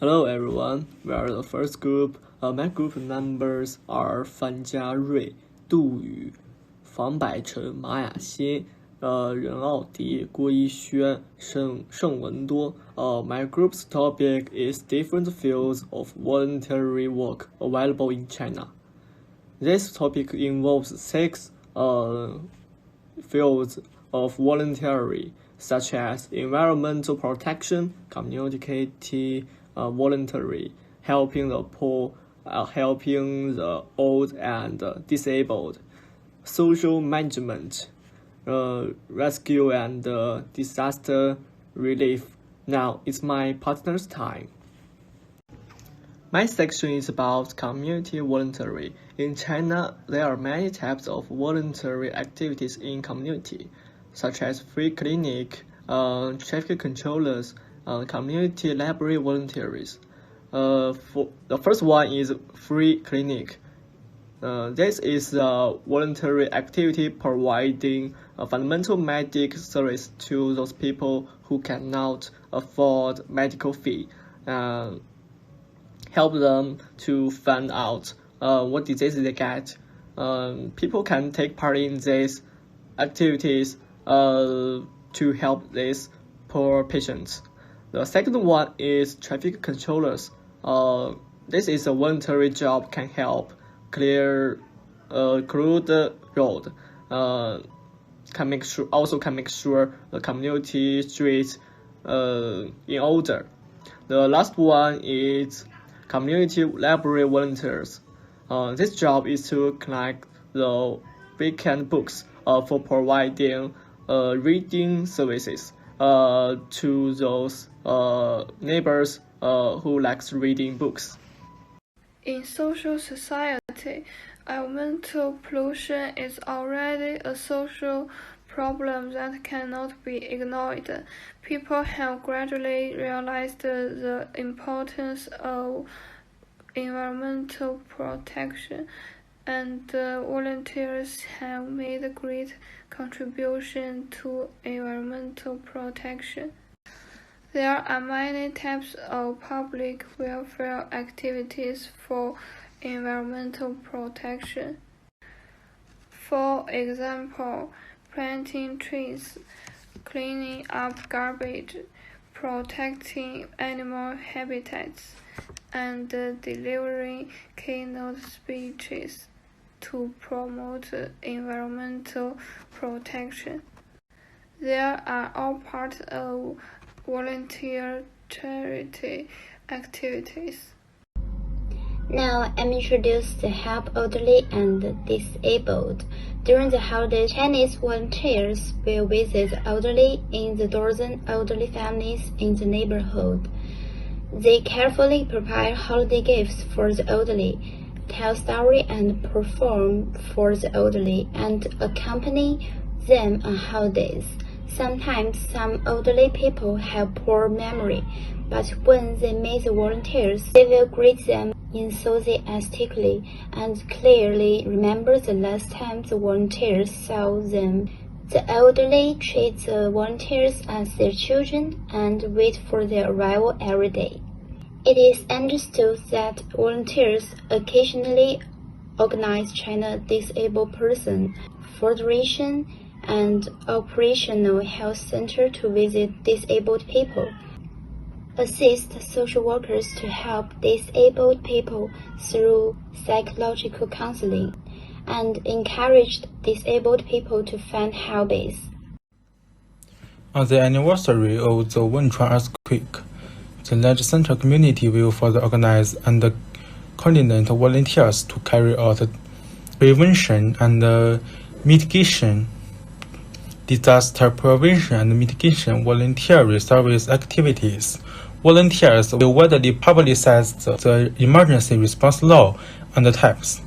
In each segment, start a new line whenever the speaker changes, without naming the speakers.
Hello everyone, we are the first group. My group numbers are 范家瑞、杜宇、房百成、马雅欣、任奥迪、郭一轩、盛文多。My group's topic is different fields of voluntary work available in China. This topic involves 6 fields of voluntary, such as environmental protection, community voluntary, helping the poor, helping the old and disabled, social management, rescue and disaster relief. Now it's my partner's time. My section is about community voluntary. In China, there are many types of voluntary activities in community, such as free clinic, traffic controllers, community library volunteers. For the first one is free clinic. This is a voluntary activity providing a fundamental medical service to those people who cannot afford medical fee. Help them to find out what disease they get. People can take part in these activities to help these poor patients. The second one is traffic controllers. This is a voluntary job, can help clear the road. Can make sure the community streets in order. The last one is community library volunteers. This job is to collect the weekend books for providing reading services to those neighbors who likes reading books.
In social society, environmental pollution is already a social problem that cannot be ignored. People have gradually realized the importance of environmental protection, and volunteers have made a great contribution to environmental protection. There are many types of public welfare activities for environmental protection. For example, planting trees, cleaning up garbage, protecting animal habitats, and delivering keynote speeches to promote environmental protection. They are all part of volunteer charity activities.
Now I'm introduced to help elderly and disabled. During the holiday, Chinese volunteers will visit elderly in the dozen elderly families in the neighborhood. They carefully prepare holiday gifts for the elderly, tell stories and perform for the elderly, and accompany them on holidays. Sometimes some elderly people have poor memory, but when they meet the volunteers, they will greet them enthusiastically and clearly remember the last time the volunteers saw them. The elderly treat the volunteers as their children and wait for their arrival every day. It is understood that volunteers occasionally organize China Disabled Person Federation and Operational Health Center to visit disabled people, assist social workers to help disabled people through psychological counseling, and encouraged disabled people to find hobbies.
On the anniversary of the Wenchuan earthquake, the large central community will further organize and coordinate volunteers to carry out prevention and mitigation, disaster prevention and mitigation voluntary service activities. Volunteers will widely publicize the emergency response law and the types,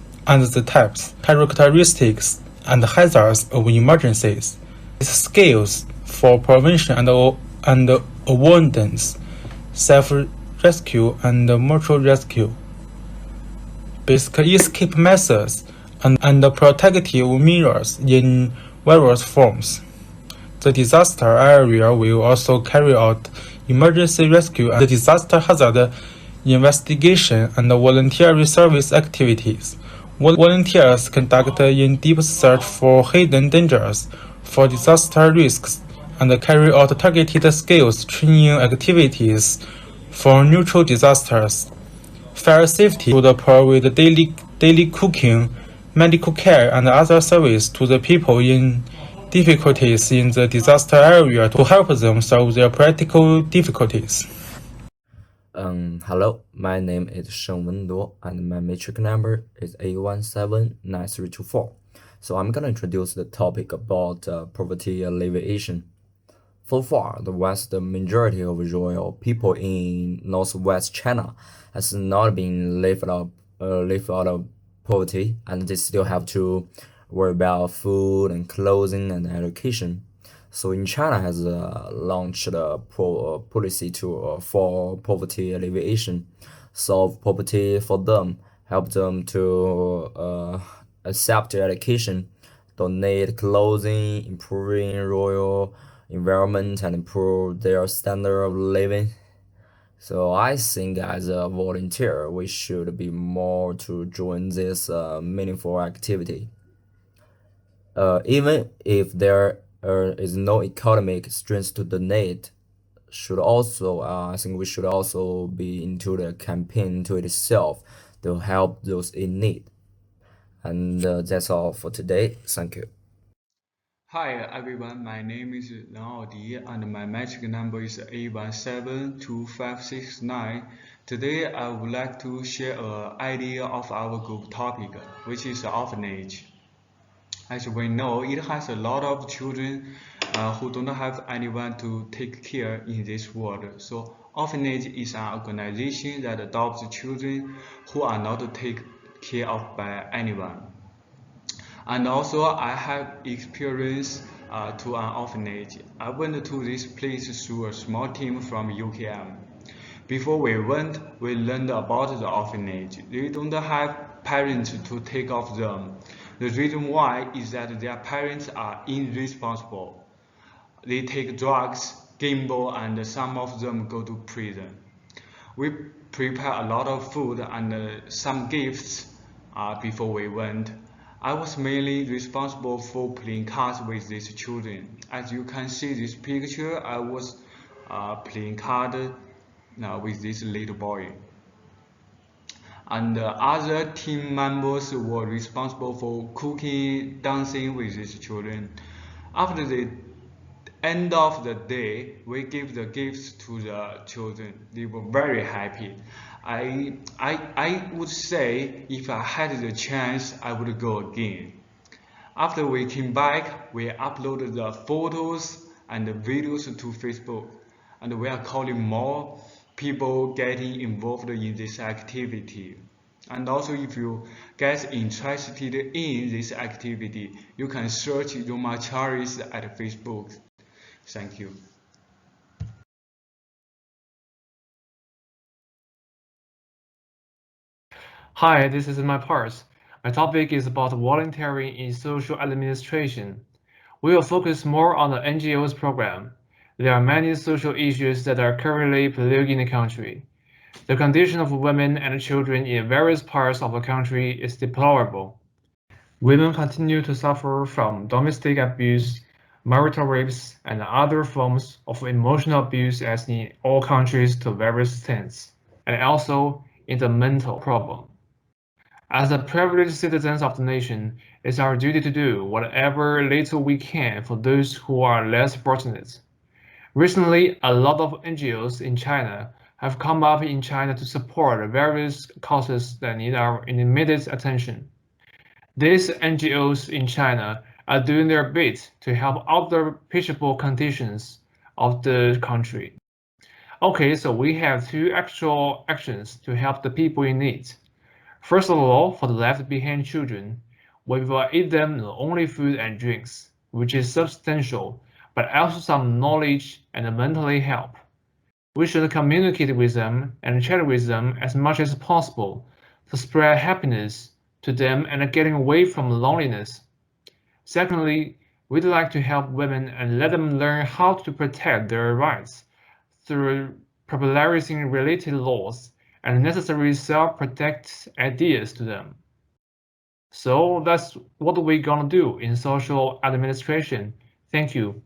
characteristics, and hazards of emergencies. Its skills for prevention and avoidance, self-rescue and mutual rescue, basic escape methods, and protective measures in various forms. The disaster area will also carry out emergency rescue and disaster hazard investigation, and voluntary service activities. Volunteers conduct in-depth search for hidden dangers, for disaster risks, and carry out targeted skills training activities for natural disasters. Fire safety should provide daily cooking, medical care, and other service to the people in difficulties in the disaster area to help them solve their practical difficulties.
Hello, my name is Sheng Wenduo, and my matric number is A179324. So I'm gonna introduce the topic about poverty alleviation. So far, the vast majority of rural people in northwest China has not been left out of poverty, and they still have to worry about food and clothing and education. So in China has launched a policy for poverty alleviation, solve poverty for them, help them to accept education, donate clothing, improving rural environment, and improve their standard of living. So I think as a volunteer, we should be more to join this meaningful activity. Even if there is no economic strength to donate, I think we should also be into the campaign to itself to help those in need. And that's all for today. Thank you.
Hi everyone, my name is Lang Aodi and my magic number is A172569. Today I would like to share an idea of our group topic, which is orphanage. As we know, it has a lot of children who don't have anyone to take care in this world. So orphanage is an organization that adopts children who are not taken care of by anyone. And also I have experience to an orphanage. I went to this place through a small team from UKM. Before we went, we learned about the orphanage. They don't have parents to take care of them. The reason why is that their parents are irresponsible. They take drugs, gamble, and some of them go to prison. We prepare a lot of food and some gifts before we went. I was mainly responsible for playing cards with these children. As you can see this picture, I was playing cards with this little boy. And other team members were responsible for cooking, dancing with these children. After the end of the day, we gave the gifts to the children. They were very happy. I would say if I had the chance, I would go again. After we came back, we uploaded the photos and the videos to Facebook, and we are calling more people getting involved in this activity. And also, if you get interested in this activity, you can search Roma Charis at Facebook. Thank you.
Hi, this is my part. My topic is about voluntary in social administration. We will focus more on the NGOs program. There are many social issues that are currently plaguing the country. The condition of women and children in various parts of the country is deplorable. Women continue to suffer from domestic abuse, marital rapes, and other forms of emotional abuse as in all countries to various extents, and also in the mental problem. As the privileged citizens of the nation, it's our duty to do whatever little we can for those who are less fortunate. Recently, a lot of NGOs in China have come up in China to support various causes that need our immediate attention. These NGOs in China are doing their bit to help out the pitiable conditions of the country. Okay, so we have two actual actions to help the people in need. First of all, for the left behind children, we will eat them not only food and drinks, which is substantial, but also some knowledge and mentally help. We should communicate with them and chat with them as much as possible to spread happiness to them and getting away from loneliness. Secondly, we'd like to help women and let them learn how to protect their rights through popularizing related laws and necessary self-protect ideas to them. So that's what we're gonna do in social administration. Thank you.